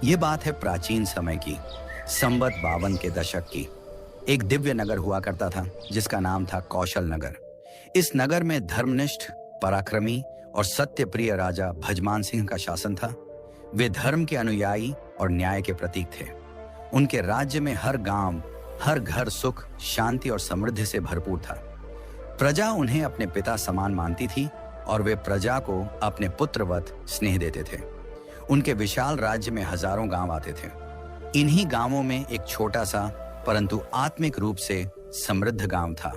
ये बात है प्राचीन समय की, संवत 52 के दशक की। एक दिव्य नगर हुआ करता था जिसका नाम था कौशल नगर। इस नगर में धर्मनिष्ठ, पराक्रमी और सत्यप्रिय राजा भजमान सिंह का शासन था। वे धर्म के अनुयायी और न्याय के प्रतीक थे। उनके राज्य में हर गांव, हर घर सुख, शांति और समृद्धि से भरपूर था। प्रजा उन्हें अपने पिता समान मानती थी और वे प्रजा को अपने पुत्रवत स्नेह देते थे। उनके विशाल राज्य में हजारों गांव आते थे। इन्हीं गांवों में एक छोटा सा परंतु आत्मिक रूप से समृद्ध गांव था,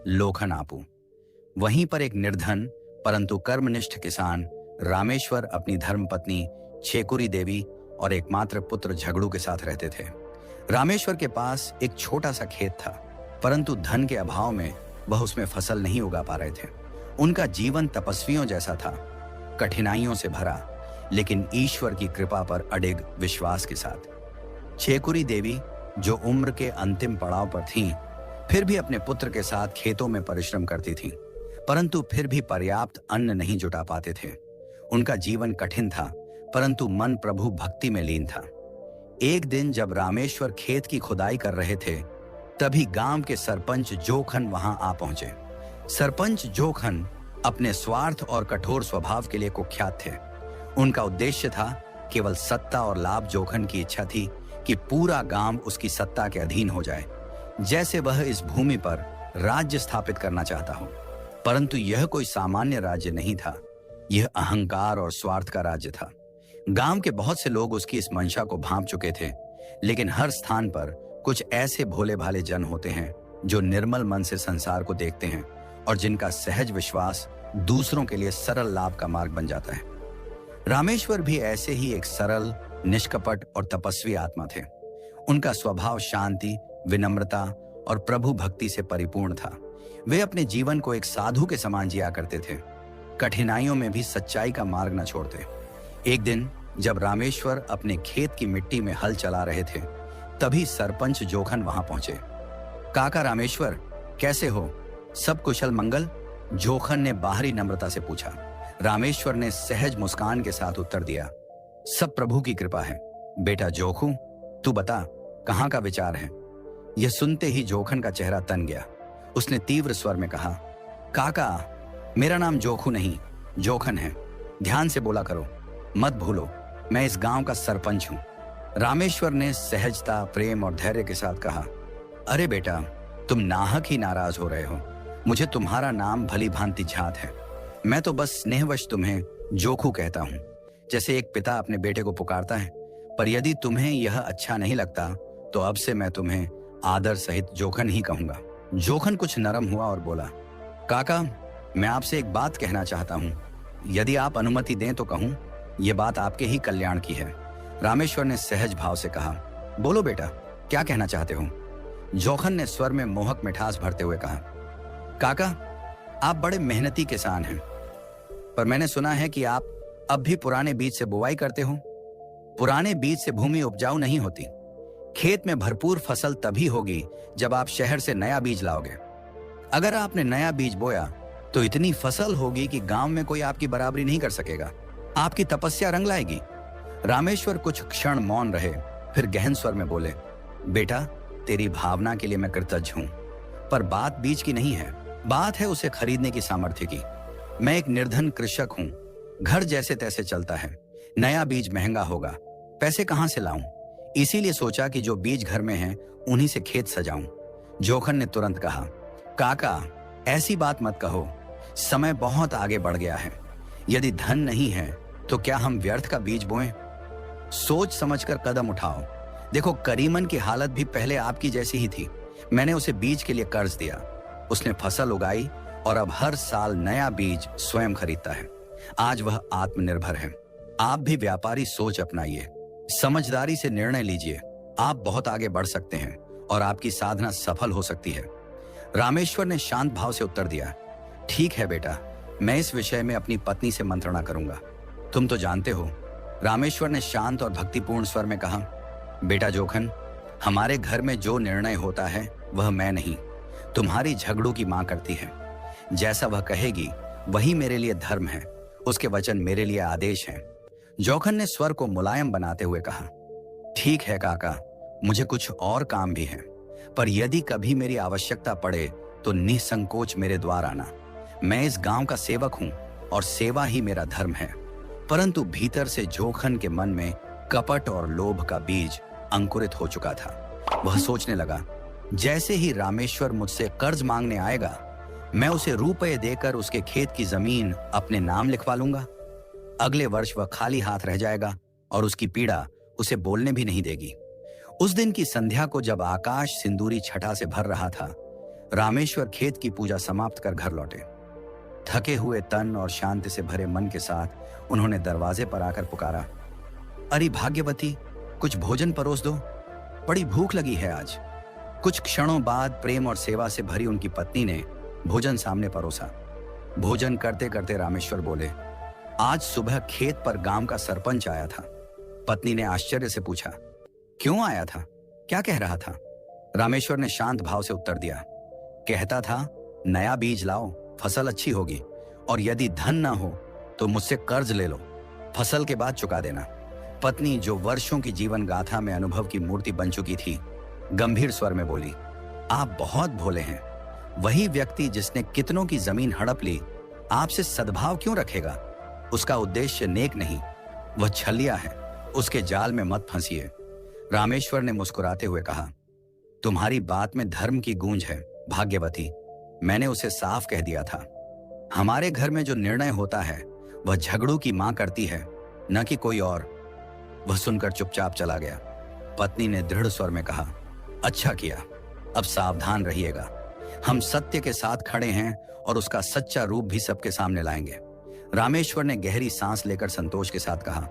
लोखनापू। वहीं पर एक निर्धन परंतु कर्मनिष्ठ किसान रामेश्वर अपनी धर्मपत्नी छेकुरी देवी और एकमात्र पुत्र झगड़ू के साथ रहते थे। रामेश्वर के पास एक छोटा सा खेत था, परंतु धन के अभाव में वह उसमें फसल नहीं उगा पा रहे थे। उनका जीवन तपस्वियों जैसा था, कठिनाइयों से भरा, लेकिन ईश्वर की कृपा पर अडिग विश्वास के साथ। छेकुरी देवी, जो उम्र के अंतिम पड़ाव पर थीं, फिर भी अपने पुत्र के साथ खेतों में परिश्रम करती थीं, परंतु फिर भी पर्याप्त अन्न नहीं जुटा पाते थे। उनका जीवन कठिन था, परंतु मन प्रभु भक्ति में लीन था। एक दिन जब रामेश्वर खेत की खुदाई कर रहे थे, तभी गांव के सरपंच जोखन वहां आ पहुंचे। सरपंच जोखन अपने स्वार्थ और कठोर स्वभाव के लिए कुख्यात थे। उनका उद्देश्य था केवल सत्ता और लाभ। जोखन की इच्छा थी कि पूरा गांव उसकी सत्ता के अधीन हो जाए, जैसे वह इस भूमि पर राज्य स्थापित करना चाहता हो। परंतु यह कोई सामान्य राज्य नहीं था, यह अहंकार और स्वार्थ का राज्य था। गांव के बहुत से लोग उसकी इस मंशा को भांप चुके थे, लेकिन हर स्थान पर कुछ ऐसे भोले भाले जन होते हैं जो निर्मल मन से संसार को देखते हैं और जिनका सहज विश्वास दूसरों के लिए सरल लाभ का मार्ग बन जाता है। रामेश्वर भी ऐसे ही एक सरल, निष्कपट और तपस्वी आत्मा थे। उनका स्वभाव शांति, विनम्रता और प्रभु भक्ति से परिपूर्ण था। वे अपने जीवन को एक साधु के समान जिया करते थे, कठिनाइयों में भी सच्चाई का मार्ग न छोड़ते। एक दिन जब रामेश्वर अपने खेत की मिट्टी में हल चला रहे थे, तभी सरपंच जोखन वहां पहुंचे। काका रामेश्वर, कैसे हो? सब कुशल मंगल? जोखन ने बाहरी नम्रता से पूछा। रामेश्वर ने सहज मुस्कान के साथ उत्तर दिया, सब प्रभु की कृपा है। बेटा जोखू, तू बता, कहां का विचार है? यह सुनते ही जोखन का चेहरा तन गया। उसने तीव्र स्वर में कहा, काका, मेरा नाम जोखू नहीं, जोखन है। ध्यान से बोला करो, मत भूलो, मैं इस गांव का सरपंच हूं। रामेश्वर ने सहजता, प्रेम और धैर्य के साथ कहा, अरे बेटा, तुम नाहक ही नाराज हो रहे हो। मुझे तुम्हारा नाम भली भांति ज्ञात है। मैं तो बस स्नेहवश तुम्हें जोखू कहता हूं, जैसे एक पिता अपने बेटे को पुकारता है। पर यदि तुम्हें यह अच्छा नहीं लगता तो अब से मैं तुम्हें आदर सहित जोखन ही कहूंगा। जोखन कुछ नरम हुआ और बोला, काका, मैं आपसे एक बात कहना चाहता हूं। यदि आप अनुमति दें तो कहूं। यह बात आपके ही कल्याण की है। रामेश्वर ने सहज भाव से कहा, बोलो बेटा, क्या कहना चाहते हो? जोखन ने स्वर में मोहक मिठास भरते हुए कहा, काका, आप बड़े मेहनती किसान हैं, पर मैंने सुना है कि आप अब भी पुराने बीज से बुवाई करते हो। पुराने बीज से भूमि उपजाऊ नहीं होती। खेत में भरपूर फसल तभी होगी जब आप शहर से नया बीज लाओगे। अगर आपने नया बीज बोया तो इतनी फसल होगी कि गांव में कोई आपकी बराबरी नहीं कर सकेगा। आपकी तपस्या रंग लाएगी। रामेश्वर कुछ क्षण मौन रहे, फिर गहन स्वर में बोले, बेटा, तेरी भावना के लिए मैं कृतज्ञ हूं, पर बात बीज की नहीं है, बात है उसे खरीदने की सामर्थ्य की। मैं एक निर्धन कृषक हूं, घर जैसे तैसे चलता है। नया बीज महंगा होगा, पैसे कहां से लाऊं? इसीलिए सोचा कि जो बीज घर में हैं उन्हीं से खेत सजाऊं। जोखन ने तुरंत कहा, काका, ऐसी बात मत कहो। समय बहुत आगे बढ़ गया है। यदि धन नहीं है तो क्या हम व्यर्थ का बीज बोएं? सोच समझकर कदम उठाओ। देखो, करीमन की हालत भी पहले आपकी जैसी ही थी। मैंने उसे बीज के लिए कर्ज दिया, उसने फसल उगाई और अब हर साल नया बीज स्वयं खरीदता है। आज वह आत्मनिर्भर है। आप भी व्यापारी सोच अपनाइए, समझदारी से निर्णय लीजिए। आप बहुत आगे बढ़ सकते हैं और आपकी साधना सफल हो सकती है। रामेश्वर ने शांत भाव से उत्तर दिया, ठीक है बेटा, मैं इस विषय में अपनी पत्नी से मंत्रणा करूंगा। तुम तो जानते हो, रामेश्वर ने शांत और भक्तिपूर्ण स्वर में कहा, बेटा जोखन, हमारे घर में जो निर्णय होता है वह मैं नहीं, तुम्हारी झगड़ू की मां करती है। जैसा वह कहेगी वही मेरे लिए धर्म है, उसके वचन मेरे लिए आदेश हैं। जोखन ने स्वर को मुलायम बनाते हुए कहा, ठीक है काका, मुझे कुछ और काम भी है, पर यदि कभी मेरी आवश्यकता पड़े तो निसंकोच मेरे द्वार आना। मैं इस गांव का सेवक हूं और सेवा ही मेरा धर्म है। परंतु भीतर से जोखन के मन में कपट और लोभ का बीज अंकुरित हो चुका था। वह सोचने लगा, जैसे ही रामेश्वर मुझसे कर्ज मांगने आएगा, मैं उसे रुपए देकर उसके खेत की जमीन अपने नाम लिखवा लूंगा। अगले वर्ष वह खाली हाथ रह जाएगा और उसकी पीड़ा उसे बोलने भी नहीं देगी। उस दिन की संध्या को जब आकाश सिंदूरी छटा से भर रहा था, रामेश्वर खेत की पूजा समाप्त कर घर लौटे। थके हुए तन और शांति से भरे मन के साथ उन्होंने दरवाजे पर आकर पुकारा, अरे भाग्यवती, कुछ भोजन परोस दो, बड़ी भूख लगी है आज। कुछ क्षणों बाद प्रेम और सेवा से भरी उनकी पत्नी ने भोजन सामने परोसा। भोजन करते करते रामेश्वर बोले, आज सुबह खेत पर गांव का सरपंच आया था। पत्नी ने आश्चर्य से पूछा, क्यों आया था, क्या कह रहा था? रामेश्वर ने शांत भाव से उत्तर दिया, कहता था नया बीज लाओ, फसल अच्छी होगी, और यदि धन ना हो तो मुझसे कर्ज ले लो, फसल के बाद चुका देना। पत्नी, जो वर्षों की जीवन गाथा में अनुभव की मूर्ति बन चुकी थी, गंभीर स्वर में बोली, आप बहुत भोले हैं। वही व्यक्ति जिसने कितनों की जमीन हड़प ली, आपसे सद्भाव क्यों रखेगा? उसका उद्देश्य नेक नहीं, वह छलिया है, उसके जाल में मत फंसिए। रामेश्वर ने मुस्कुराते हुए कहा, तुम्हारी बात में धर्म की गूंज है भाग्यवती। मैंने उसे साफ कह दिया था, हमारे घर में जो निर्णय होता है वह झगड़ों की मां करती है, न कि कोई और। वह सुनकर चुपचाप चला गया। पत्नी ने दृढ़ स्वर में कहा, अच्छा किया, अब सावधान रहिएगा। हम सत्य के साथ खड़े हैं और उसका सच्चा रूप भी सबके सामने लाएंगे। रामेश्वर ने गहरी सांस लेकर संतोष के साथ कहा,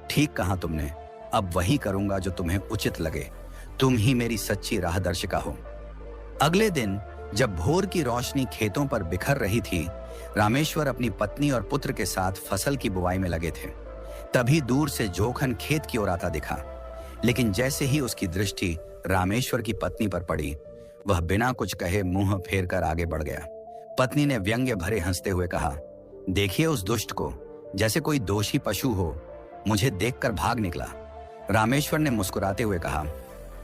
ठीक कहा तुमने, अब वही करूंगा जो तुम्हें उचित लगे। तुम ही मेरी सच्ची राहदर्शिका हो। अगले दिन जब भोर की रोशनी खेतों पर बिखर रही थी, रामेश्वर अपनी पत्नी और पुत्र के साथ फसल की बुवाई में लगे थे। तभी दूर से जोखन खेत की ओर आता दिखा, लेकिन जैसे ही उसकी दृष्टि रामेश्वर की पत्नी पर पड़ी, वह बिना कुछ कहे मुंह फेर कर आगे बढ़ गया। पत्नी ने व्यंग्य भरे हंसते हुए कहा, देखिए उस दुष्ट को, जैसे कोई दोषी पशु हो, मुझे देखकर भाग निकला। रामेश्वर ने मुस्कुराते हुए कहा,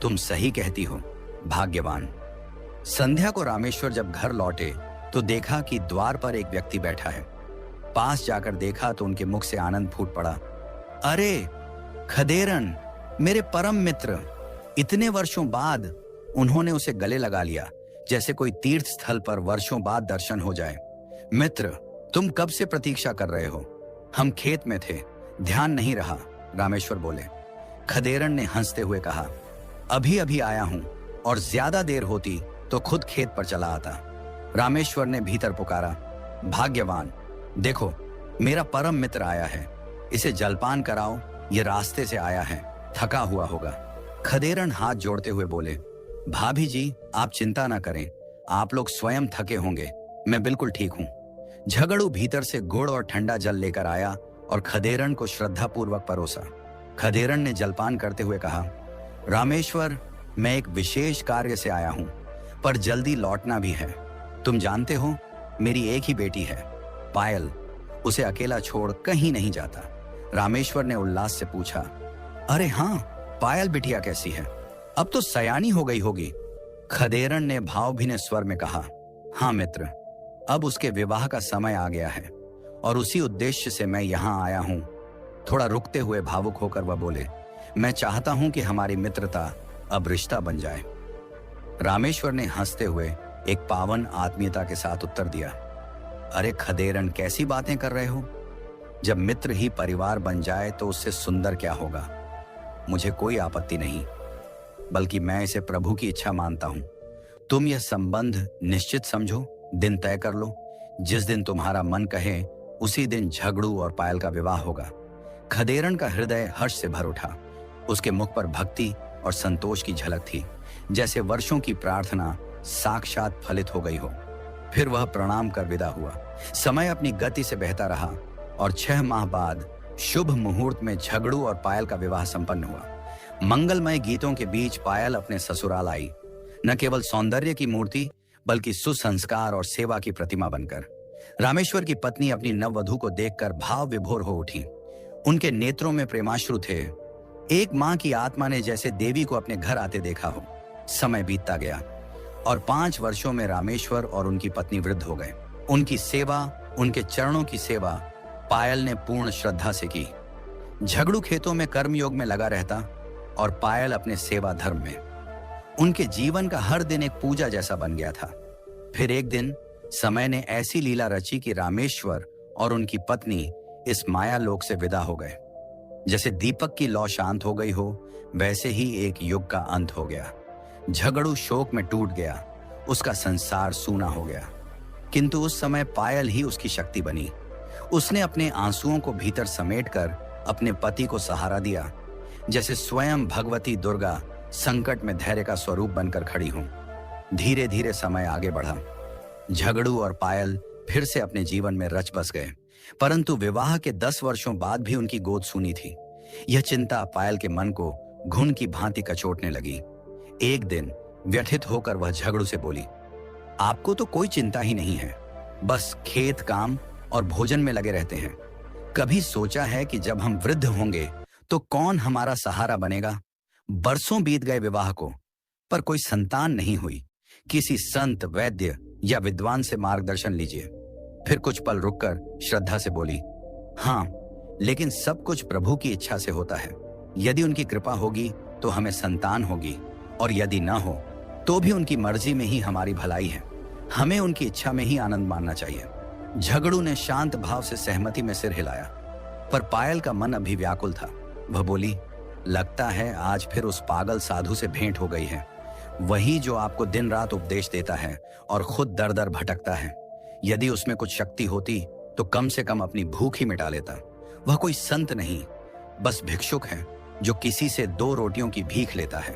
तुम सही कहती हो, भाग्यवान। संध्या को रामेश्वर जब घर लौटे तो देखा कि द्वार पर एक व्यक्ति बैठा है। पास जाकर देखा तो उनके मुख से आनंद फूट पड़ा। अरे खदेरन, मेरे परम मित्र। इतने वर्षों बाद उन्होंने उसे गले लगा लिया, जैसे कोई तीर्थ स्थल पर वर्षों बाद दर्शन हो जाए। मित्र, तुम कब से प्रतीक्षा कर रहे हो? हम खेत में थे, ध्यान नहीं रहा, रामेश्वर बोले। खदेरन ने हंसते हुए कहा, अभी अभी आया हूं, और ज्यादा देर होती तो खुद खेत पर चला आता। रामेश्वर ने भीतर पुकारा, भाग्यवान, देखो मेरा परम मित्र आया है, इसे जलपान कराओ, ये रास्ते से आया है, थका हुआ होगा। खदेरन हाथ जोड़ते हुए बोले, भाभी जी, आप चिंता ना करें, आप लोग स्वयं थके होंगे, मैं बिल्कुल ठीक हूं। झगड़ू भीतर से गुड़ और ठंडा जल लेकर आया और खदेरन को श्रद्धापूर्वक परोसा। खदेरन ने जलपान करते हुए कहा, रामेश्वर, मैं एक विशेष कार्य से आया हूं, पर जल्दी लौटना भी है। तुम जानते हो, मेरी एक ही बेटी है, पायल, उसे अकेला छोड़ कहीं नहीं जाता। रामेश्वर ने उल्लास से पूछा, अरे हाँ, पायल बिटिया कैसी है? अब तो सयानी हो गई होगी। खदेरन ने भावभीने स्वर में कहा, हाँ मित्र, अब उसके विवाह का समय आ गया है और उसी उद्देश्य से मैं यहां आया हूं। थोड़ा रुकते हुए भावुक होकर वह बोले, मैं चाहता हूं कि हमारी मित्रता अब रिश्ता बन जाए। रामेश्वर ने हंसते हुए एक पावन आत्मीयता के साथ उत्तर दिया, अरे खदेरन, कैसी बातें कर रहे हो? जब मित्र ही परिवार बन जाए तो उससे सुंदर क्या होगा? मुझे कोई आपत्ति नहीं, बल्कि मैं इसे प्रभु की इच्छा मानता हूं। तुम यह संबंध निश्चित समझो, दिन तय कर लो। जिस दिन तुम्हारा मन कहे उसी दिन झगड़ू और पायल का विवाह होगा। खदेरन का हृदय हर्ष से भर उठा। उसके मुख पर भक्ति और संतोष की झलक थी, जैसे वर्षों की प्रार्थना साक्षात फलित हो गई हो। फिर वह प्रणाम कर विदा हुआ। समय अपनी गति से बहता रहा और 6 माह बाद शुभ मुहूर्त में झगड़ू और पायल का विवाह संपन्न हुआ। मंगलमय गीतों के बीच पायल अपने ससुराल आई, न केवल सौंदर्य की मूर्ति बल्कि सुसंस्कार और सेवा की प्रतिमा बनकर। रामेश्वर की पत्नी अपनी नववधू को देखकर भाव विभोर हो उठी। उनके नेत्रों में प्रेमाश्रु थे। एक मां की आत्मा ने जैसे देवी को अपने घर आते देखा हो। समय बीतता गया और 5 वर्षों में रामेश्वर और उनकी पत्नी वृद्ध हो गए। उनकी सेवा, उनके चरणों की सेवा पायल ने पूर्ण श्रद्धा से की। झगड़ू खेतों में कर्मयोग में लगा रहता और पायल अपने सेवा धर्म में। उनके जीवन का हर दिन एक पूजा जैसा बन गया था। फिर एक दिन समय ने ऐसी लीला रची कि रामेश्वर और उनकी पत्नी इस माया लोक से विदा हो गए। जैसे दीपक की लौ शांत हो गई हो, वैसे ही एक युग का अंत हो गया। झगड़ू शोक में टूट गया, उसका संसार सूना हो गया। किंतु उस समय पायल ही उसकी शक्ति बनी। उसने अपने आंसुओं को भीतर समेटकर अपने पति को सहारा दिया, जैसे स्वयं भगवती दुर्गा संकट में धैर्य का स्वरूप बनकर खड़ी हूं। धीरे धीरे समय आगे बढ़ा। झगड़ू और पायल फिर से अपने जीवन में रच बस गए, परंतु विवाह के 10 वर्षों बाद भी उनकी गोद सूनी थी। यह चिंता पायल के मन को घुन की भांति कचोटने लगी। एक दिन व्यथित होकर वह झगड़ू से बोली, आपको तो कोई चिंता ही नहीं है, बस खेत काम और भोजन में लगे रहते हैं। कभी सोचा है कि जब हम वृद्ध होंगे तो कौन हमारा सहारा बनेगा? बरसों बीत गए विवाह को, पर कोई संतान नहीं हुई। किसी संत, वैद्य या विद्वान से मार्गदर्शन लीजिए। फिर कुछ पल रुककर श्रद्धा से बोली, हाँ, लेकिन सब कुछ प्रभु की इच्छा से होता है। यदि उनकी कृपा होगी तो हमें संतान होगी, और यदि ना हो तो भी उनकी मर्जी में ही हमारी भलाई है। हमें उनकी इच्छा में ही आनंद मानना चाहिए। झगड़ू ने शांत भाव से सहमति में सिर हिलाया, पर पायल का मन अभी व्याकुल था। वह बोली, लगता है आज फिर उस पागल साधु से भेंट हो गई है। वही जो आपको दिन रात उपदेश देता है और खुद दर दर भटकता है। यदि उसमें कुछ शक्ति होती तो कम से कम अपनी भूख ही मिटा लेता। वह कोई संत नहीं, बस भिक्षुक है जो किसी से 2 रोटियों की भीख लेता है।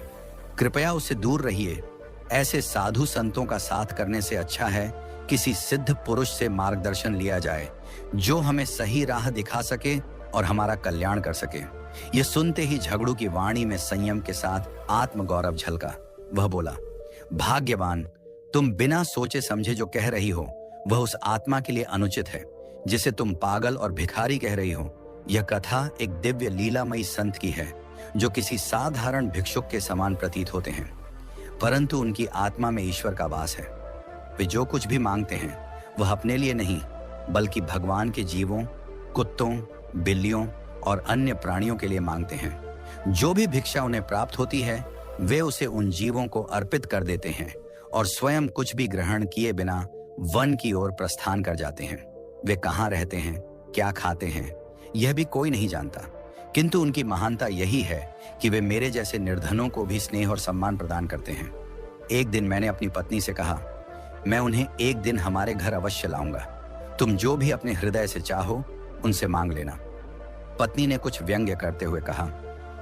कृपया उससे दूर रहिए। ऐसे साधु संतों का साथ करने से अच्छा है किसी सिद्ध पुरुष से मार्गदर्शन लिया जाए, जो हमें सही राह दिखा सके और हमारा कल्याण कर सके। यह सुनते ही झगड़ू की वाणी में संयम के साथ आत्मगौरव झलका। वह बोला, भाग्यवान, तुम बिना सोचे समझे जो कह रही हो वह उस आत्मा के लिए अनुचित है जिसे तुम पागल और भिखारी कह रही हो। यह कथा एक दिव्य लीलामयी संत की है जो किसी साधारण भिक्षुक के समान प्रतीत होते हैं, परंतु उनकी आत्मा में ईश्वर का वास है। वे जो कुछ भी मांगते हैं वह अपने लिए नहीं, बल्कि भगवान के जीवों, कुत्तों, बिल्लियों और अन्य प्राणियों के लिए मांगते हैं। जो भी भिक्षा उन्हें प्राप्त होती है वे उसे उन जीवों को अर्पित कर देते हैं और स्वयं कुछ भी ग्रहण किए बिना वन की ओर प्रस्थान कर जाते हैं। वे कहाँ रहते हैं, क्या खाते हैं, यह भी कोई नहीं जानता, किंतु उनकी महानता यही है कि वे मेरे जैसे निर्धनों को भी स्नेह और सम्मान प्रदान करते हैं। एक दिन मैंने अपनी पत्नी से कहा, मैं उन्हें एक दिन हमारे घर अवश्य लाऊंगा। तुम जो भी अपने हृदय से चाहो उनसे मांग लेना। पत्नी ने कुछ व्यंग्य करते हुए कहा,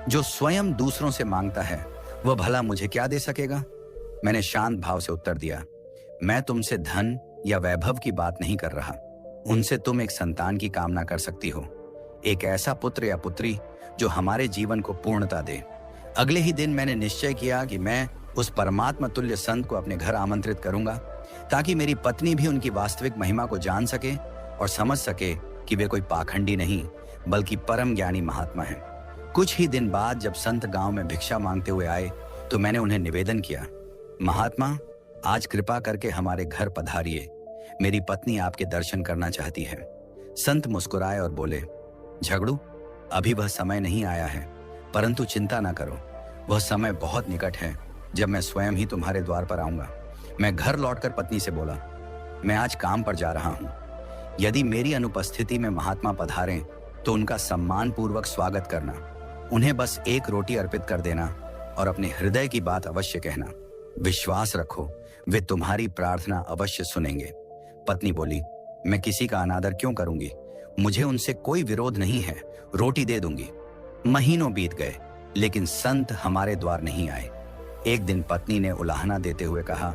जो स्वयं दूसरों से मांगता है वह भला मुझे क्या दे सकेगा? मैंने शांत भाव से उत्तर दिया, मैं तुमसे धन या वैभव की बात नहीं कर रहा। उनसे तुम एक संतान की कामना कर सकती हो, एक ऐसा पुत्र या पुत्री जो हमारे जीवन को पूर्णता दे। अगले ही दिन मैंने निश्चय किया कि मैं उस परमात्मा तुल्य संत को अपने घर आमंत्रित करूंगा, ताकि मेरी पत्नी भी उनकी वास्तविक महिमा को जान सके और समझ सके कि वे कोई पाखंडी नहीं, बल्कि परम ज्ञानी महात्मा हैं। कुछ ही दिन बाद जब संत गांव में भिक्षा मांगते हुए आए तो मैंने उन्हें निवेदन किया, महात्मा, आज कृपा करके हमारे घर पधारिए, मेरी पत्नी आपके दर्शन करना चाहती है। संत मुस्कुराए और बोले, झगड़ू, अभी वह समय नहीं आया है, परंतु चिंता ना करो, वह समय बहुत निकट है जब मैं स्वयं ही तुम्हारे द्वार पर आऊंगा। मैं घर लौटकर पत्नी से बोला, मैं आज काम पर जा रहा हूं। यदि मेरी अनुपस्थिति में महात्मा पधारें तो उनका सम्मान पूर्वक स्वागत करना, उन्हें बस 1 रोटी अर्पित कर देना और अपने हृदय की बात अवश्य कहना। विश्वास रखो, वे तुम्हारी प्रार्थना अवश्य सुनेंगे। पत्नी बोली, मैं किसी का अनादर क्यों करूंगी, मुझे उनसे कोई विरोध नहीं है, रोटी दे दूंगी। महीनों बीत गए लेकिन संत हमारे द्वार नहीं आए। एक दिन पत्नी ने उलाहना देते हुए कहा,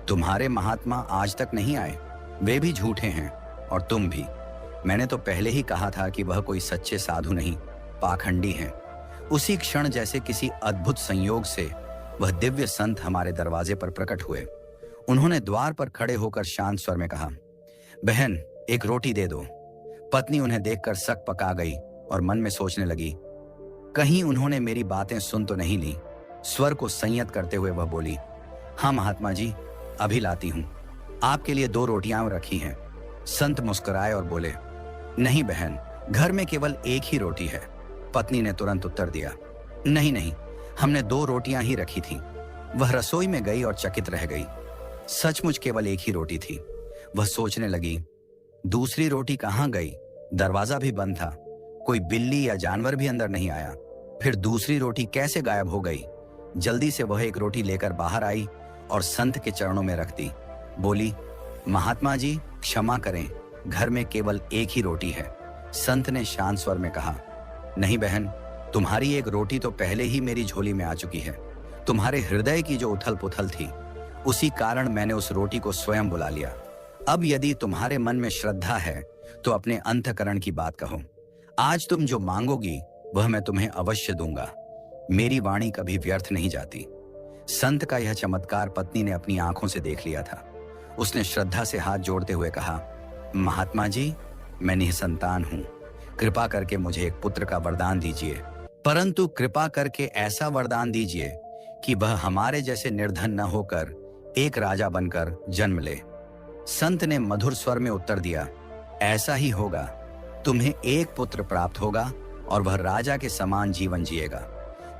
तुम्हारे महात्मा आज तक नहीं आए, वे भी झूठे हैं और तुम भी। मैंने तो पहले ही कहा था कि वह कोई सच्चे साधु नहीं, पाखंडी हैं। उसी क्षण जैसे किसी अद्भुत संयोग से वह दिव्य संत हमारे दरवाजे पर प्रकट हुए। उन्होंने द्वार पर खड़े होकर शांत स्वर में कहा, बहन, 1 रोटी दे दो। पत्नी उन्हें देखकर सक पका गई और मन में सोचने लगी, कहीं उन्होंने मेरी बातें सुन तो नहीं ली। स्वर को संयत करते हुए वह बोली, हाँ महात्मा जी, अभी लाती हूं। आपके लिए 2 रोटियां रखी हैं। संत मुस्कुराए और बोले, नहीं बहन, घर में केवल एक ही रोटी है। पत्नी ने तुरंत उत्तर दिया, नहीं नहीं, हमने 2 रोटियां ही रखी थी। वह रसोई में गई और चकित रह गई। सचमुच केवल एक ही रोटी थी। वह सोचने लगी, दूसरी रोटी कहां गई? दरवाजा भी बंद था, कोई बिल्ली या जानवर भी अंदर नहीं आया। फिर दूसरी रोटी कैसे गायब हो गई? जल्दी से वह एक रोटी लेकर बाहर आई और संत के चरणों में रख दी। बोली, महात्मा जी क्षमा करें, घर में केवल एक ही रोटी है। संत ने शांत स्वर में कहा, नहीं बहन, तुम्हारी एक रोटी तो पहले ही मेरी झोली में आ चुकी है। तुम्हारे हृदय की जो उथल पुथल थी, उसी कारण मैंने उस रोटी को स्वयं बुला लिया। अब यदि तुम्हारे मन में श्रद्धा है तो अपने अंतःकरण की बात कहो। आज तुम जो मांगोगी वह मैं तुम्हें अवश्य दूंगा। मेरी वाणी कभी व्यर्थ नहीं जाती। संत का यह चमत्कार पत्नी ने अपनी आंखों से देख लिया था। उसने श्रद्धा से हाथ जोड़ते हुए कहा, महात्मा जी, मैं निसंतान हूं। कृपा करके मुझे एक पुत्र का वरदान दीजिए, परंतु कृपा करके ऐसा वरदान दीजिए कि वह हमारे जैसे निर्धन न होकर एक राजा बनकर जन्म ले। संत ने मधुर स्वर में उत्तर दिया, ऐसा ही होगा। तुम्हें एक पुत्र प्राप्त होगा और वह राजा के समान जीवन जिएगा।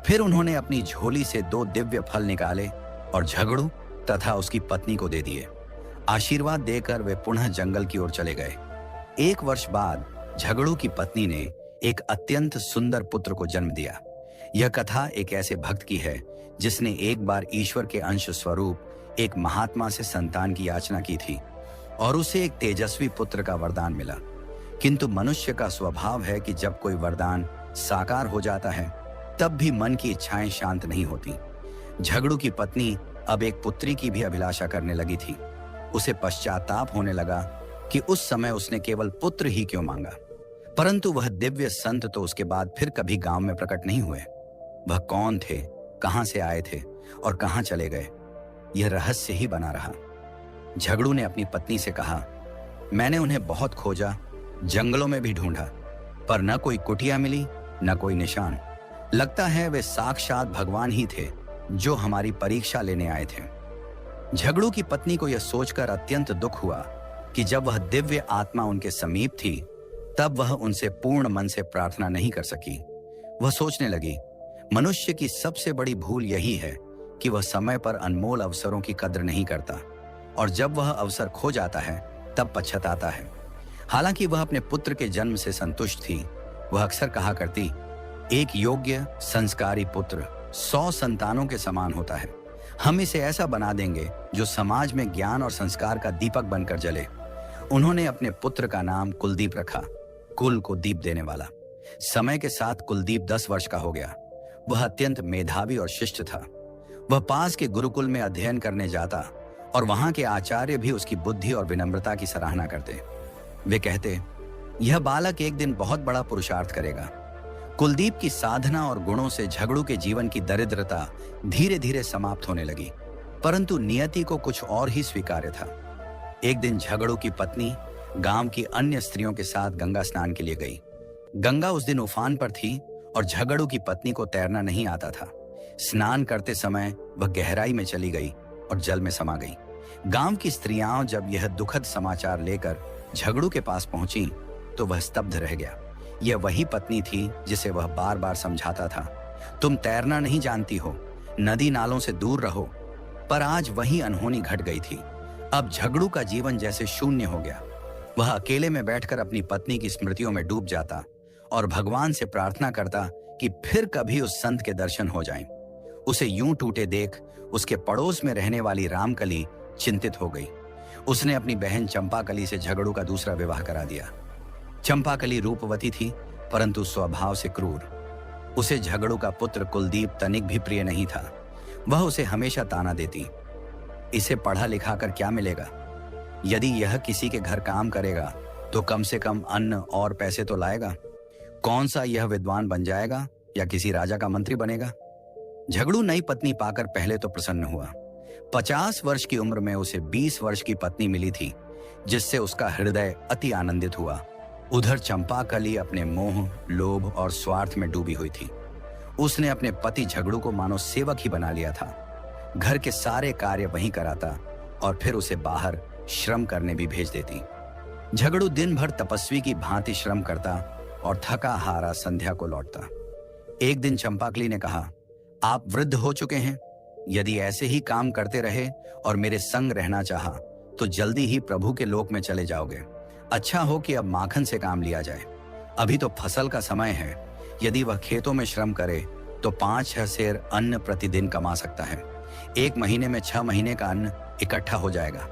फिर उन्होंने अपनी झोली से 2 दिव्य फल निकाले और झगड़ू तथा उसकी पत्नी को दे दिए। आशीर्वाद देकर वे पुनः जंगल की ओर चले गए। 1 वर्ष बाद झगड़ू की पत्नी ने एक अत्यंत सुंदर पुत्र को जन्म दिया। यह कथा एक ऐसे भक्त की है जिसने एक बार ईश्वर के अंश स्वरूप एक महात्मा से संतान की याचना की थी और उसे एक तेजस्वी पुत्र का वरदान मिला। किंतु मनुष्य का स्वभाव है कि जब कोई वरदान साकार हो जाता है तब भी मन की इच्छाएं शांत नहीं होती। झगड़ू की पत्नी अब एक पुत्री की भी अभिलाषा करने लगी थी। उसे पश्चाताप होने लगा कि उस समय उसने केवल पुत्र ही क्यों मांगा। परंतु वह दिव्य संत तो उसके बाद फिर कभी गांव में प्रकट नहीं हुए। वह कौन थे, कहां से आए थे और कहां चले गए, यह रहस्य ही बना रहा। झगड़ू ने अपनी पत्नी से कहा, मैंने उन्हें बहुत खोजा, जंगलों में भी ढूंढा, पर न कोई कुटिया मिली न कोई निशान। लगता है वे साक्षात भगवान ही थे जो हमारी परीक्षा लेने आए थे। झगड़ू की पत्नी को यह सोचकर अत्यंत दुख हुआ कि जब वह दिव्य आत्मा उनके समीप थी तब वह उनसे पूर्ण मन से प्रार्थना नहीं कर सकी। वह सोचने लगी, मनुष्य की सबसे बड़ी भूल यही है कि वह समय पर अनमोल अवसरों की कद्र नहीं करता और जब वह अवसर खो जाता है तब पछताता है। हालांकि वह अपने पुत्र के जन्म से संतुष्ट थी। वह अक्सर कहा करती, एक योग्य संस्कारी पुत्र 100 संतानों के समान होता है। हम इसे ऐसा बना देंगे जो समाज में ज्ञान और संस्कार का दीपक बनकर जले। उन्होंने अपने पुत्र का नाम कुलदीप रखा, कुल को दीप देने वाला। समय के साथ कुलदीप 10 वर्ष का हो गया। वह अत्यंत मेधावी और शिष्ट था। वह पास के गुरुकुल में अध्ययन करने जाता और वहां के आचार्य भी उसकी बुद्धि और विनम्रता की सराहना करते। वे कहते, यह बालक एक दिन बहुत बड़ा पुरुषार्थ करेगा। कुलदीप की साधना और गुणों से झगड़ू के जीवन की दरिद्रता धीरे धीरे समाप्त होने लगी, परंतु नियति को कुछ और ही स्वीकार्य था। एक दिन झगड़ू की पत्नी गांव की अन्य स्त्रियों के साथ गंगा स्नान के लिए गई। गंगा उस दिन उफान पर थी और झगड़ू की पत्नी को तैरना नहीं आता था। स्नान करते समय वह गहराई में चली गई और जल में समा गई। गांव की स्त्रियां जब यह दुखद समाचार लेकर झगड़ू के पास पहुंची तो वह स्तब्ध रह गया। यह वही पत्नी थी जिसे वह बार बार समझाता था, तुम तैरना नहीं जानती हो, नदी नालों से दूर रहो। पर आज वही अनहोनी घट गई थी। अब झगड़ू का जीवन जैसे शून्य हो गया। वह अकेले में बैठकर अपनी पत्नी की स्मृतियों में डूब जाता और भगवान से प्रार्थना करता कि फिर कभी उस संत के दर्शन हो जाएं। उसे यूं टूटे देख उसके पड़ोस में रहने वाली रामकली चिंतित हो गई। उसने अपनी बहन चंपाकली से झगड़ू का दूसरा विवाह करा दिया। चंपाकली रूपवती थी परंतु स्वभाव से क्रूर। उसे झगड़ू का पुत्र कुलदीप तनिक भी प्रिय नहीं था। वह उसे हमेशा ताना देती, इसे पढ़ा लिखा कर क्या मिलेगा? यदि यह किसी के घर काम करेगा तो कम से कम अन्न और पैसे तो लाएगा। कौन सा यह विद्वान बन जाएगा या किसी राजा का मंत्री बनेगा? झगड़ू नई पत्नी पाकर पहले तो प्रसन्न हुआ। 50 वर्ष की उम्र में उसे 20 वर्ष की पत्नी मिली थी जिससे उसका हृदय अति आनंदित हुआ। उधर चंपाकली अपने मोह, लोभ और स्वार्थ में डूबी हुई थी। उसने अपने पति झगड़ू को मानो सेवक ही बना लिया था। घर के सारे कार्य वही कराता और फिर उसे बाहर श्रम करने भी भेज देती। झगड़ू दिन भर तपस्वी की भांति श्रम करता और थका हारा संध्या को लौटता। एक दिन चंपाकली ने कहा, आप वृद्ध हो चुके हैं, यदि ऐसे ही काम करते रहे और मेरे संग रहना चाहा तो जल्दी ही प्रभु के लोक में चले जाओगे। अच्छा हो कि अब माखन से काम लिया जाए। अभी तो फसल का समय है, यदि वह खेतों में श्रम करे तो 5-6 सेर अन्न प्रतिदिन कमा सकता है। 1 महीने में 6 महीने का अन्न इकट्ठा हो जाएगा।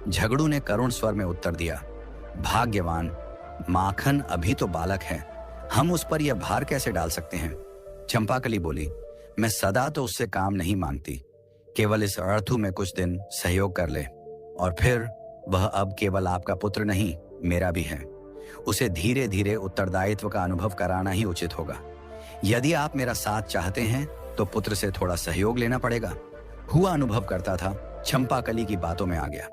झगड़ू ने करुण स्वर में उत्तर दिया, भाग्यवान, माखन अभी तो बालक है, हम उस पर यह भार कैसे डाल सकते हैं। चंपाकली बोली, मैं सदा तो उससे काम नहीं मांगती, केवल इस अर्थु में कुछ दिन सहयोग कर ले और फिर वह अब केवल आपका पुत्र नहीं मेरा भी है। उसे धीरे धीरे उत्तरदायित्व का अनुभव कराना ही उचित होगा। यदि आप मेरा साथ चाहते हैं तो पुत्र से थोड़ा सहयोग लेना पड़ेगा। हुआ अनुभव करता था चंपाकली की बातों में आ गया।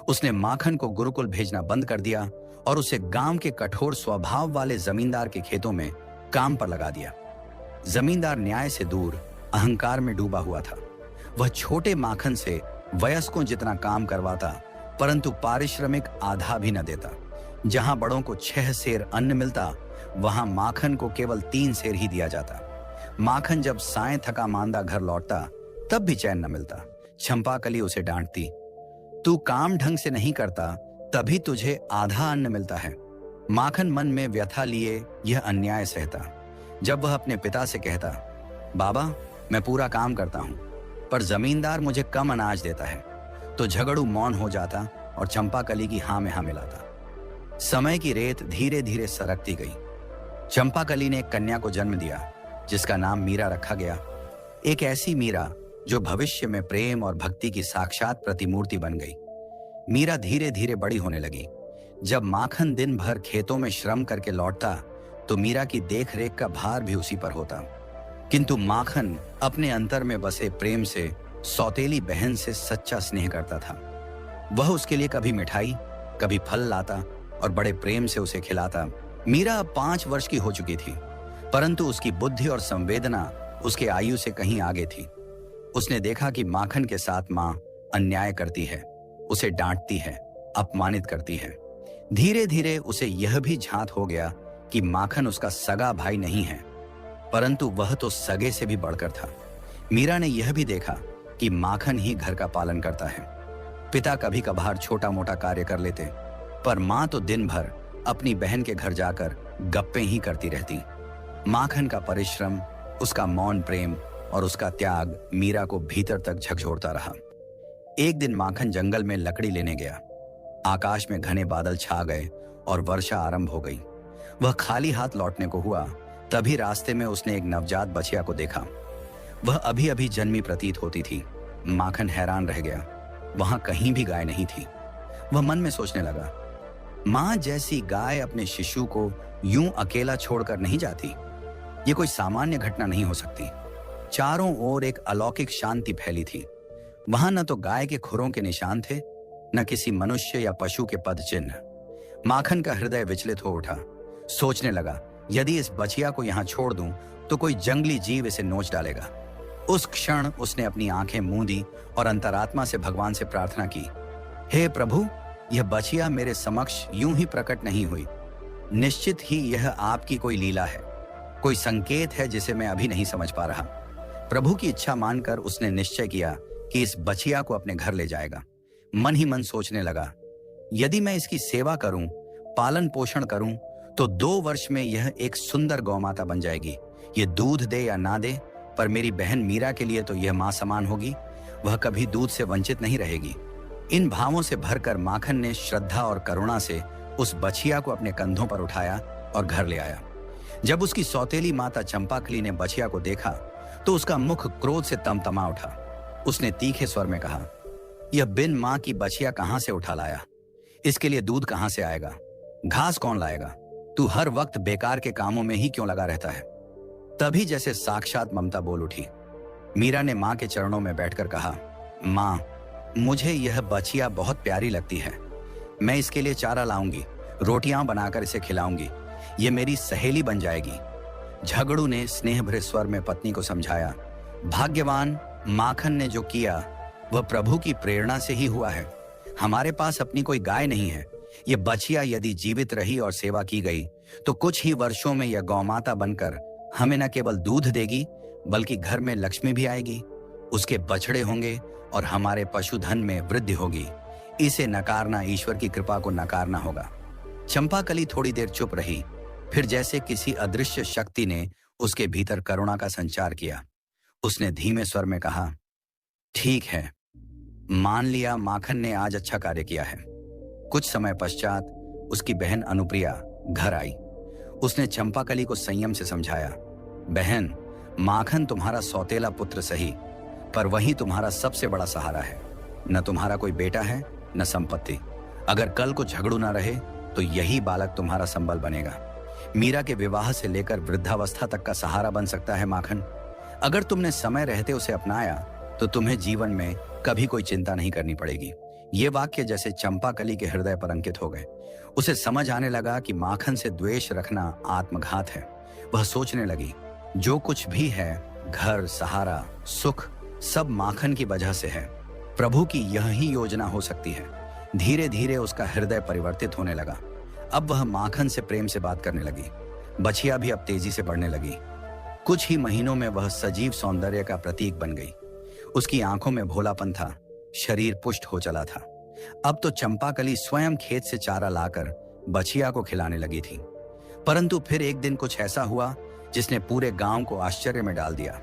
उसने माखन को गुरुकुल भेजना बंद कर दिया और उसे गांव के कठोर स्वभाव वाले जमींदार के खेतों में काम पर लगा दिया। जमींदार न्याय से दूर अहंकार में डूबा हुआ था। वह छोटे माखन से वयस्कों जितना काम करवाता, परंतु पारिश्रमिक आधा भी न देता। जहां बड़ों को 6 सेर अन्न मिलता, वहां माखन को केवल 3 सेर ही दिया जाता। माखन जब साएं थका मांदा घर लौटता तब भी चैन न मिलता। चंपाकली उसे डांटती, तू काम ढंग से नहीं करता तभी तुझे आधा अन्न मिलता है। माखन मन में व्यथा लिए यह अन्याय सहता। जब वह अपने पिता से कहता, बाबा मैं पूरा काम करता हूं पर जमींदार मुझे कम अनाज देता है, तो झगड़ू मौन हो जाता और चंपाकली की हाँ में हाँ मिलाता। समय की रेत धीरे धीरे सरकती गई। चंपाकली ने एक कन्या को जन्म दिया जिसका नाम मीरा रखा गया। एक ऐसी मीरा जो भविष्य में प्रेम और भक्ति की साक्षात प्रतिमूर्ति बन गई। मीरा धीरे धीरे बड़ी होने लगी। जब माखन दिन भर खेतों में श्रम करके लौटता तो मीरा की देखरेख का भार भी उसी पर होता, किंतु माखन अपने अंतर में बसे प्रेम से सौतेली बहन से सच्चा स्नेह करता था। वह उसके लिए कभी मिठाई कभी फल लाता और बड़े प्रेम से उसे खिलाता। मीरा अब 5 वर्ष की हो चुकी थी, परंतु उसकी बुद्धि और संवेदना उसके आयु से कहीं आगे थी। उसने देखा कि माखन के साथ मां अन्याय करती है, उसे डांटती है, अपमानित करती है। धीरे धीरे उसे यह भी झांत हो गया कि माखन उसका सगा भाई नहीं है, परंतु वह तो सगे से भी बढ़कर था। मीरा ने यह भी देखा कि माखन ही घर का पालन करता है। पिता कभी कभार छोटा मोटा कार्य कर लेते, पर मां तो दिन भर अपनी बहन के घर जाकर गप्पे ही करती रहती। माखन का परिश्रम, उसका मौन प्रेम और उसका त्याग मीरा को भीतर तक झकझोरता रहा। एक दिन माखन जंगल में लकड़ी लेने गया। आकाश में घने बादल छा गए और वर्षा आरंभ हो गई। वह खाली हाथ लौटने को हुआ, तभी रास्ते में उसने एक नवजात बछिया को देखा। वह अभी अभी जन्मी प्रतीत होती थी। माखन हैरान रह गया, वहां कहीं भी गाय नहीं थी। वह मन में सोचने लगा, मां जैसी गाय अपने शिशु को यूं अकेला छोड़कर नहीं जाती। ये कोई सामान्य घटना नहीं हो सकती। चारों ओर एक अलौकिक शांति फैली थी। वहां न तो गाय के खुरों के निशान थे, न किसी मनुष्य या पशु के पद चिन्ह। माखन का हृदय विचलित हो उठा। सोचने लगा, यदि इस बछिया को यहां छोड़ दूं तो कोई जंगली जीव इसे नोच डालेगा। उस क्षण उसने अपनी आंखें मूंदी और अंतरात्मा से भगवान से प्रार्थना की, हे प्रभु, यह बछिया मेरे समक्ष यूं ही प्रकट नहीं हुई। निश्चित ही यह आपकी कोई लीला है, कोई संकेत है जिसे मैं अभी नहीं समझ पा रहा। प्रभु की इच्छा मानकर उसने निश्चय किया कि इस बछिया को अपने घर ले जाएगा। मन ही मन सोचने लगा, यदि मैं इसकी सेवा करूं, पालन पोषण करूं, तो 2 वर्ष में यह एक सुंदर गौमाता बन जाएगी। ये दूध दे या ना दे, पर मेरी बहन मीरा के लिए तो यह मां समान होगी। वह कभी दूध से वंचित नहीं रहेगी। इन भावों से भरकर माखन ने श्रद्धा और करुणा से उस बछिया को अपने कंधों पर उठाया और घर ले आया। जब उसकी सौतेली माता चंपाकली ने बछिया को देखा तो उसका मुख क्रोध से तमतमा उठा। उसने तीखे स्वर में कहा, यह बिन मां की बछिया कहां से उठा लाया? इसके लिए दूध कहां से आएगा? घास कौन लाएगा? तू हर वक्त बेकार के कामों में ही क्यों लगा रहता है? तभी जैसे साक्षात ममता बोल उठी। मीरा ने मां के चरणों में बैठकर कहा, मां, मुझे यह बछिया बहुत प्यारी लगती है। मैं इसके लिए चारा लाऊंगी, रोटियां बनाकर इसे खिलाऊंगी। ये मेरी सहेली बन जाएगी। झगड़ू ने स्नेह भरे स्वर में पत्नी को समझाया, भाग्यवान, माखन ने जो किया वह प्रभु की प्रेरणा से ही हुआ है। हमारे पास अपनी कोई गाय नहीं है। ये बछिया यदि जीवित रही और सेवा की गई तो कुछ ही वर्षों में यह गौमाता बनकर हमें न केवल दूध देगी बल्कि घर में लक्ष्मी भी आएगी, उसके बछड़े होंगे और हमारे पशुधन में वृद्धि होगी। इसे नकारना ईश्वर की कृपा को नकारना होगा। चंपाकली थोड़ी देर चुप रही, फिर जैसे किसी अदृश्य शक्ति ने उसके भीतर करुणा का संचार किया। उसने धीमे स्वर में कहा, ठीक है, मान लिया माखन ने आज अच्छा कार्य किया है। कुछ समय पश्चात उसकी बहन अनुप्रिया घर आई। उसने चंपाकली को संयम से समझाया, बहन, माखन तुम्हारा सौतेला पुत्र सही, पर वही तुम्हारा सबसे बड़ा सहारा है। न तुम्हारा कोई बेटा है न संपत्ति। अगर कल को झगड़ू ना रहे तो यही बालक तुम्हारा संबल बनेगा। मीरा के विवाह से लेकर वृद्धावस्था तक का सहारा बन सकता है माखन। अगर तुमने समय रहते उसे अपनाया तो तुम्हें जीवन में कभी कोई चिंता नहीं करनी पड़ेगी। ये वाक्य जैसे चंपाकली के हृदय पर अंकित हो गए। उसे समझ आने लगा कि माखन से द्वेष रखना आत्मघात है। वह सोचने लगी, जो कुछ भी है, घर, सहारा, सुख, सब माखन की वजह से है। प्रभु की यही योजना हो सकती है। धीरे धीरे उसका हृदय परिवर्तित होने लगा। अब वह माखन से प्रेम से बात करने लगी। बछिया भी अब तेजी से बढ़ने लगी। कुछ ही महीनों में वह सजीव सौंदर्य का प्रतीक बन गई। उसकी आंखों में भोलापन था, शरीर पुष्ट हो चला था। अब तो चंपाकली स्वयं खेत से चारा लाकर बछिया को खिलाने लगी थी। परंतु फिर एक दिन कुछ ऐसा हुआ जिसने पूरे गांव को आश्चर्य में डाल दिया।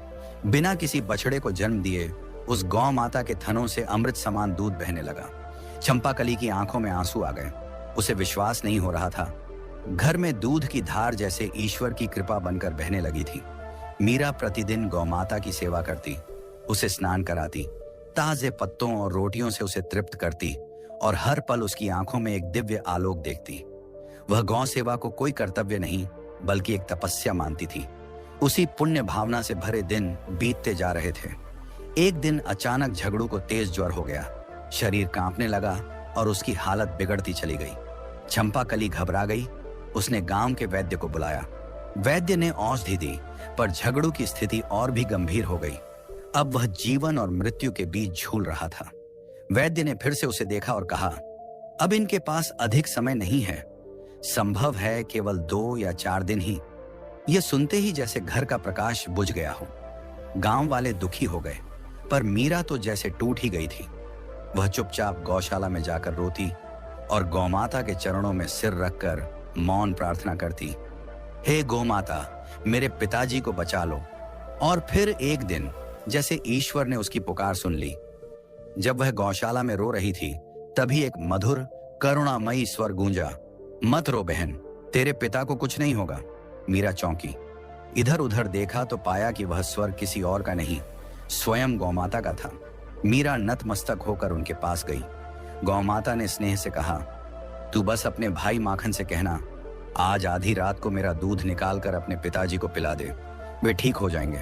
बिना किसी बछड़े को जन्म दिए उस गौ माता के थनों से अमृत समान दूध बहने लगा। चंपाकली की आंखों में आंसू आ गए। उसे विश्वास नहीं हो रहा था। घर में दूध की धार जैसे ईश्वर की कृपा बनकर बहने लगी थी। मीरा प्रतिदिन गौ माता की सेवा करती, उसे स्नान कराती, ताजे पत्तों और रोटियों से उसे तृप्त करती और हर पल उसकी आंखों में एक दिव्य आलोक देखती। वह गौ सेवा को कोई कर्तव्य नहीं बल्कि एक तपस्या मानती थी। उसी पुण्य भावना से भरे दिन बीतते जा रहे थे। एक दिन अचानक झगड़ू को तेज ज्वर हो गया। शरीर कांपने लगा और उसकी हालत बिगड़ती चली गई। चंपाकली घबरा गई। उसने गांव के वैद्य को बुलाया। वैद्य ने औषधि दी, पर झगड़ू की स्थिति और भी गंभीर हो गई। अब वह जीवन और मृत्यु के बीच झूल रहा था। वैद्य ने फिर से उसे देखा और कहा, अब इनके पास अधिक समय नहीं है। संभव है केवल 2 या 4 दिन ही। यह सुनते ही जैसे घर का प्रकाश बुझ गया हो। गांव वाले दुखी हो गए, पर मीरा तो जैसे टूट ही गई थी। वह चुपचाप गौशाला में जाकर रोती और गौमाता के चरणों में सिर रखकर मौन प्रार्थना करती, हे गौमाता, मेरे पिताजी को बचा लो। और फिर एक दिन जैसे ईश्वर ने उसकी पुकार सुन ली। जब वह गौशाला में रो रही थी, तभी एक मधुर करुणामयी स्वर गूंजा, मत रो बहन, तेरे पिता को कुछ नहीं होगा। मीरा चौंकी। इधर उधर देखा तो पाया कि वह स्वर किसी और का नहीं, स्वयं गौमाता का था। मीरा नतमस्तक होकर उनके पास गई। गौमाता ने स्नेह से कहा, तू बस अपने भाई माखन से कहना, आज आधी रात को मेरा दूध निकालकर अपने पिताजी को पिला दे, वे ठीक हो जाएंगे।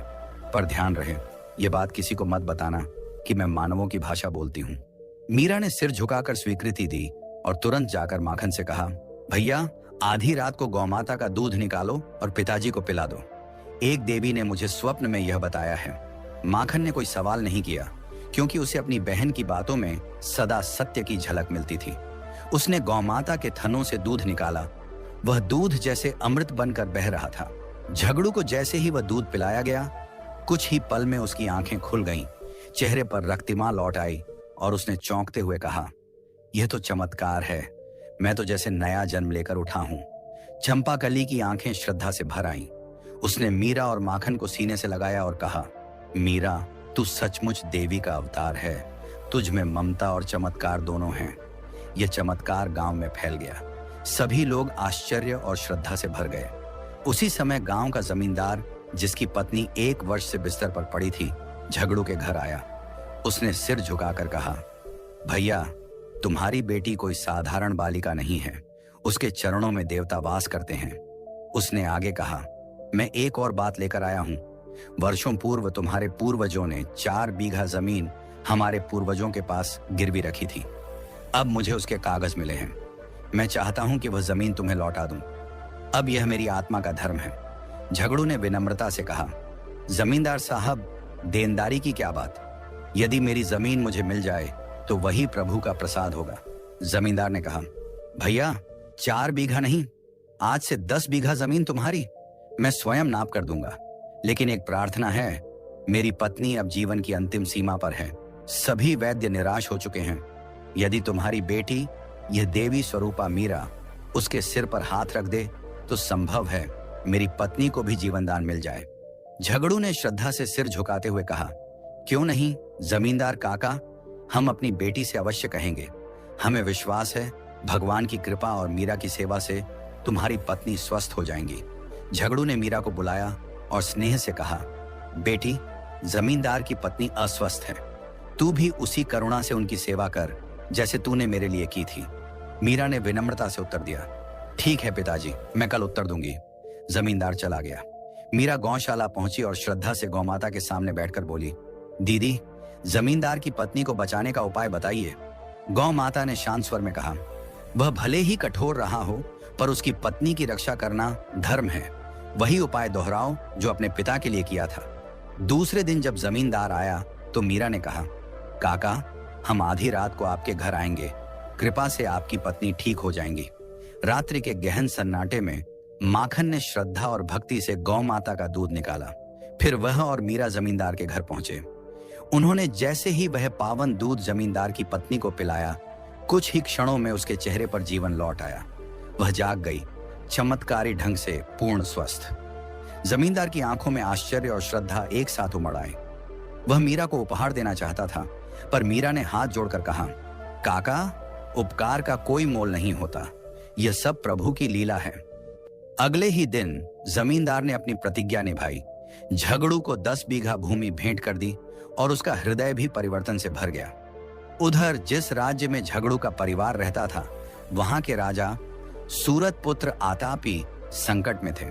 पर ध्यान रहे, ये बात किसी को मत बताना कि मैं मानवों की भाषा बोलती हूँ। मीरा ने सिर झुकाकर स्वीकृति दी और तुरंत जाकर माखन से कहा, भैया, आधी रात को गौमाता का दूध निकालो और पिताजी को पिला दो। एक देवी ने मुझे स्वप्न में यह बताया है। माखन ने कोई सवाल नहीं किया, क्योंकि उसे अपनी बहन की बातों में सदा सत्य की झलक मिलती थी। उसने गौमाता के थनों से दूध निकाला। वह दूध जैसे अमृत बनकर बह रहा था। झगड़ू को जैसे ही वह दूध पिलाया गया, कुछ ही पल में उसकी आंखें खुल गईं, चेहरे पर रक्तिमा लौट आई और उसने चौंकते हुए कहा, यह तो चमत्कार है, मैं तो जैसे नया जन्म लेकर उठा हूं। चंपाकली की आंखें श्रद्धा से भर आईं। उसने मीरा और माखन को सीने से लगाया और कहा, मीरा, तू सचमुच देवी का अवतार है। तुझ में ममता और चमत्कार दोनों हैं। यह चमत्कार गांव में फैल गया। सभी लोग आश्चर्य और श्रद्धा से भर गए। उसी समय गांव का जमींदार, जिसकी पत्नी 1 वर्ष से बिस्तर पर पड़ी थी, झगड़ू के घर आया। उसने सिर झुकाकर कहा, भैया, तुम्हारी बेटी कोई साधारण बालिका नहीं है। उसके चरणों में देवता वास करते हैं। उसने आगे कहा, मैं एक और बात लेकर आया हूं। वर्षों पूर्व तुम्हारे पूर्वजों ने 4 बीघा जमीन हमारे पूर्वजों के पास गिरवी रखी थी। अब मुझे उसके कागज मिले हैं। मैं चाहता हूं कि वह जमीन तुम्हें लौटा दूं। अब यह मेरी आत्मा का धर्म है। झगड़ू ने विनम्रता से कहा, जमींदार साहब, देनदारी की क्या बात? यदि मेरी जमीन मुझे मिल जाए तो वही प्रभु का प्रसाद होगा। जमींदार ने कहा, भैया 4 बीघा नहीं, आज से 10 बीघा जमीन तुम्हारी, मैं स्वयं नाप कर दूंगा। लेकिन एक प्रार्थना है, मेरी पत्नी अब जीवन की अंतिम सीमा पर है, सभी वैद्य निराश हो चुके हैं। यदि तुम्हारी बेटी यह देवी स्वरूपा मीरा उसके सिर पर हाथ रख दे तो संभव है मेरी पत्नी को भी जीवन दान मिल जाए। झगड़ू ने श्रद्धा से सिर झुकाते हुए कहा, क्यों नहीं जमींदार काका, हम अपनी बेटी से अवश्य कहेंगे। हमें विश्वास है भगवान की कृपा और मीरा की सेवा से तुम्हारी पत्नी स्वस्थ हो जाएंगी। झगड़ू ने मीरा को बुलाया और स्नेह से कहा, बेटी, जमींदार की पत्नी अस्वस्थ है, तू भी उसी करुणा से उनकी सेवा कर जैसे तूने मेरे लिए की थी। मीरा ने विनम्रता से उत्तर दिया, ठीक है पिताजी, मैं कल उत्तर दूंगी। जमींदार चला गया। मीरा गौशाला पहुंची और श्रद्धा से गौमाता के सामने बैठकर बोली, दीदी, जमींदार की पत्नी को बचाने का उपाय बताइए। गौ माता ने शांत स्वर में कहा, वह भले ही कठोर रहा हो पर उसकी पत्नी की रक्षा करना धर्म है। वही उपाय दोहराओ जो अपने पिता के लिए किया था। दूसरे दिन जब जमींदार आया तो मीरा ने कहा, काका, हम आधी रात को आपके घर आएंगे, कृपा से आपकी पत्नी ठीक हो जाएंगी। रात्रि के गहन सन्नाटे में माखन ने श्रद्धा और भक्ति से गौ माता का दूध निकाला। फिर वह और मीरा जमींदार के घर पहुंचे। उन्होंने जैसे ही वह पावन दूध जमींदार की पत्नी को पिलाया, कुछ ही क्षणों में उसके चेहरे पर जीवन लौट आया। वह जाग गई, चमत्कारी ढंग से पूर्ण स्वस्थ। जमींदार की आंखों में आश्चर्य और श्रद्धा एक साथ उमड़ आए। वह मीरा को उपहार देना चाहता था, पर मीरा ने हाथ जोड़कर कहा, काका, उपकार का कोई मोल नहीं होता, यह सब प्रभु की लीला है। अगले ही दिन जमींदार ने अपनी प्रतिज्ञा निभाई। झगड़ू को 10 बीघा भूमि भेंट कर दी और उसका हृदय भी परिवर्तन से भर गया। उधर जिस राज्य में झगड़ू का परिवार रहता था, वहां के राजा सूरत पुत्र आतापी संकट में थे।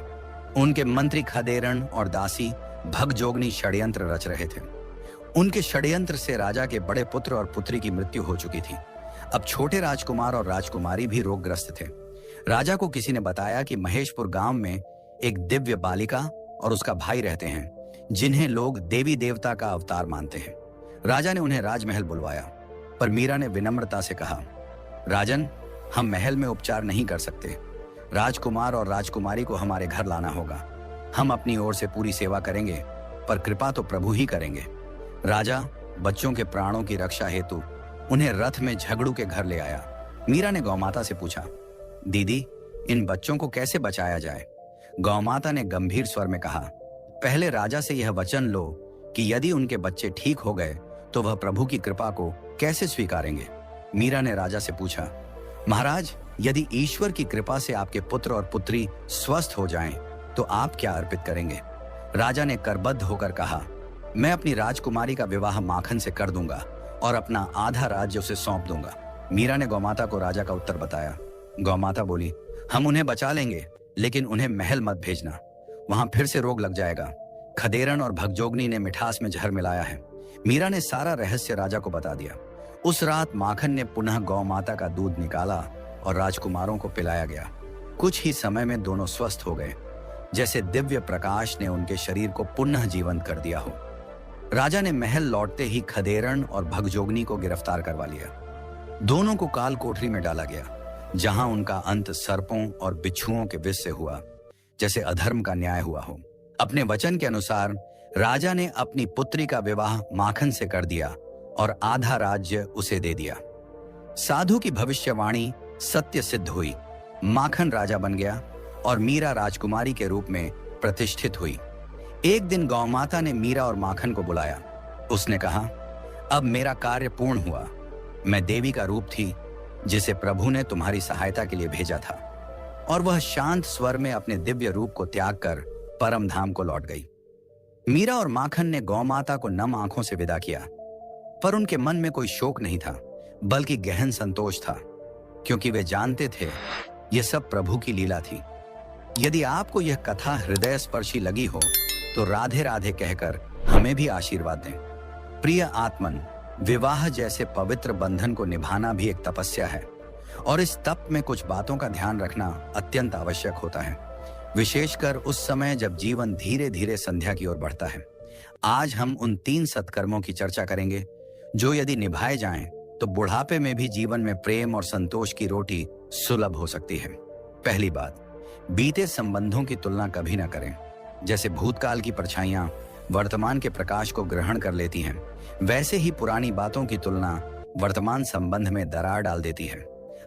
उनके मंत्री खदेरण और दासी भगजोगनी षड्यंत्र रच रहे थे। उनके षड्यंत्र से राजा के बड़े पुत्र और पुत्री की मृत्यु हो चुकी थी। अब छोटे राजकुमार और राजकुमारी भी रोगग्रस्त थे। राजा को किसी ने बताया कि महेशपुर गांव में एक दिव्य बालिका और उसका भाई रहते हैं, जिन्हें लोग देवी देवता का अवतार मानते हैं। राजा ने उन्हें राजमहल बुलवाया, पर मीरा ने विनम्रता से कहा, राजन, हम महल में उपचार नहीं कर सकते। राजकुमार और राजकुमारी को हमारे घर लाना होगा। हम अपनी ओर से पूरी सेवा करेंगे, पर कृपा तो प्रभु ही करेंगे। राजा बच्चों के प्राणों की रक्षा हेतु उन्हें रथ में झगड़ू के घर ले आया। मीरा ने गौमाता से पूछा, दीदी, इन बच्चों को कैसे बचाया जाए? गौमाता ने गंभीर स्वर में कहा, पहले राजा से यह वचन लो कि यदि उनके बच्चे ठीक हो गए तो वह प्रभु की कृपा को कैसे स्वीकारेंगे। मीरा ने राजा से पूछा, महाराज, यदि ईश्वर की कृपा से आपके पुत्र और पुत्री स्वस्थ हो जाएं, तो आप क्या अर्पित करेंगे? राजा ने करबद्ध होकर कहा, मैं अपनी राजकुमारी का विवाह माखन से कर दूंगा और अपना आधा राज्य उसे सौंप दूंगा। मीरा ने गौमाता को राजा का उत्तर बताया। गौमाता बोली, हम उन्हें बचा लेंगे, लेकिन उन्हें महल मत भेजना, वहां फिर से रोग लग जाएगा। खदेरण और भगजोगनी ने मिठास में जहर मिलाया है। मीरा ने सारा रहस्य राजा को बता दिया। उस रात माखन ने पुनः गौमाता का दूध निकाला और राजकुमारों को पिलाया गया। कुछ ही समय में दोनों स्वस्थ हो गए, जैसे दिव्य प्रकाश ने उनके शरीर को पुनः जीवंत कर दिया हो। राजा ने महल लौटते ही खदेरण और भगजोगनी को गिरफ्तार करवा लिया। दोनों को काल कोठरी में डाला गया, जहां उनका अंत सर्पों और बिच्छुओं के विष से हुआ, जैसे अधर्म का न्याय हुआ हो। अपने वचन के अनुसार राजा ने अपनी पुत्री का विवाह माखन से कर दिया और आधा राज्य उसे दे दिया। साधु की भविष्यवाणी सत्य सिद्ध हुई। माखन राजा बन गया और मीरा राजकुमारी के रूप में प्रतिष्ठित हुई। एक दिन गौमाता ने मीरा और माखन को बुलाया। उसने कहा, अब मेरा कार्य पूर्ण हुआ। मैं देवी का रूप थी जिसे प्रभु ने तुम्हारी सहायता के लिए भेजा था। और वह शांत स्वर में अपने दिव्य रूप को त्याग कर परम धाम को लौट गई। मीरा और माखन ने गौमाता को नम आंखों से विदा किया, पर उनके मन में कोई शोक नहीं था, बल्कि गहन संतोष था, क्योंकि वे जानते थे यह सब प्रभु की लीला थी। यदि आपको यह कथा हृदय स्पर्शी लगी हो तो राधे राधे कहकर हमें भी आशीर्वाद दें। प्रिय आत्मन, विवाह जैसे पवित्र बंधन को निभाना भी एक तपस्या है और इस तप में कुछ बातों का ध्यान रखना अत्यंत आवश्यक होता है। विशेषकर उस समय जब जीवन धीरे धीरे संध्या की ओर बढ़ता है। आज हम उन 3 सत्कर्मों की चर्चा करेंगे जो यदि निभाए जाएं तो बुढ़ापे में भी जीवन में प्रेम और संतोष की रोटी सुलभ हो सकती है। पहली बात, बीते संबंधों की तुलना कभी ना करें। जैसे भूतकाल की परछाइयां वर्तमान के प्रकाश को ग्रहण कर लेती हैं, वैसे ही पुरानी बातों की तुलना वर्तमान संबंध में दरार डाल देती है।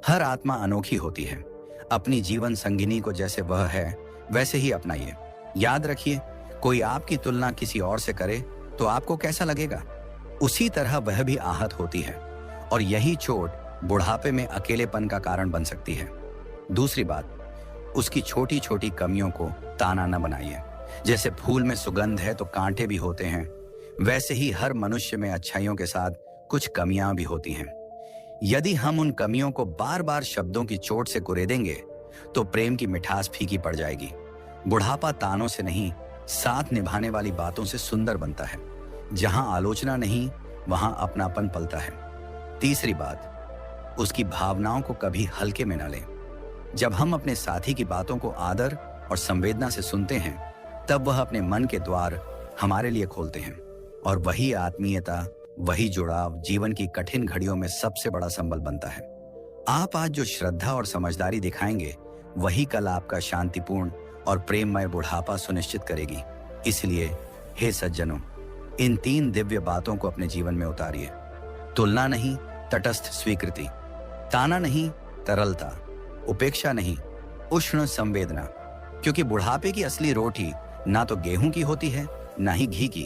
हर आत्मा अनोखी होती है। अपनी जीवन संगिनी को जैसे वह है वैसे ही अपनाइए। याद रखिए, कोई आपकी तुलना किसी और से करे तो आपको कैसा लगेगा, उसी तरह वह भी आहत होती है और यही चोट बुढ़ापे में अकेलेपन का कारण बन सकती है। दूसरी बात, उसकी छोटी छोटी कमियों को ताना न बनाइए। जैसे फूल में सुगंध है तो कांटे भी होते हैं, वैसे ही हर मनुष्य में अच्छाइयों के साथ कुछ कमियां भी होती हैं। यदि हम उन कमियों को बार बार शब्दों की चोट से कुरेदेंगे तो प्रेम की मिठास फीकी पड़ जाएगी। बुढ़ापा तानों से नहीं, साथ निभाने वाली बातों से सुंदर बनता है। जहां आलोचना नहीं, वहां अपनापन पलता है। तीसरी बात, उसकी भावनाओं को कभी हल्के में न लें। जब हम अपने साथी की बातों को आदर और संवेदना से सुनते हैं, तब वह अपने मन के द्वार हमारे लिए खोलते हैं और वही आत्मीयता, वही जुड़ाव जीवन की कठिन घड़ियों में सबसे बड़ा संबल बनता है। आप आज जो श्रद्धा और समझदारी दिखाएंगे, वही कल आपका शांतिपूर्ण और प्रेममय बुढ़ापा सुनिश्चित करेगी। इसलिए हे सज्जनों, इन 3 दिव्य बातों को अपने जीवन में उतारिए। तुलना नहीं, तटस्थ स्वीकृति। ताना नहीं, तरलता। उपेक्षा नहीं, उष्ण संवेदना। क्योंकि बुढ़ापे की असली रोटी ना तो गेहूं की होती है, ना ही घी की।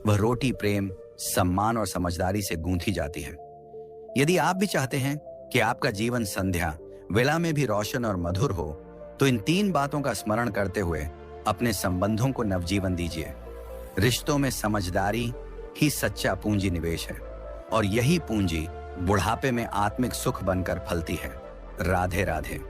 वह रोटी प्रेम, सम्मान और समझदारी से गूंथी जाती है। यदि आप भी चाहते हैं कि आपका जीवन संध्या वेला में भी रोशन और मधुर हो, तो इन 3 बातों का स्मरण करते हुए अपने संबंधों को नवजीवन दीजिए। रिश्तों में समझदारी ही सच्चा पूंजी निवेश है और यही पूंजी बुढ़ापे में आत्मिक सुख बनकर फलती है। राधे राधे।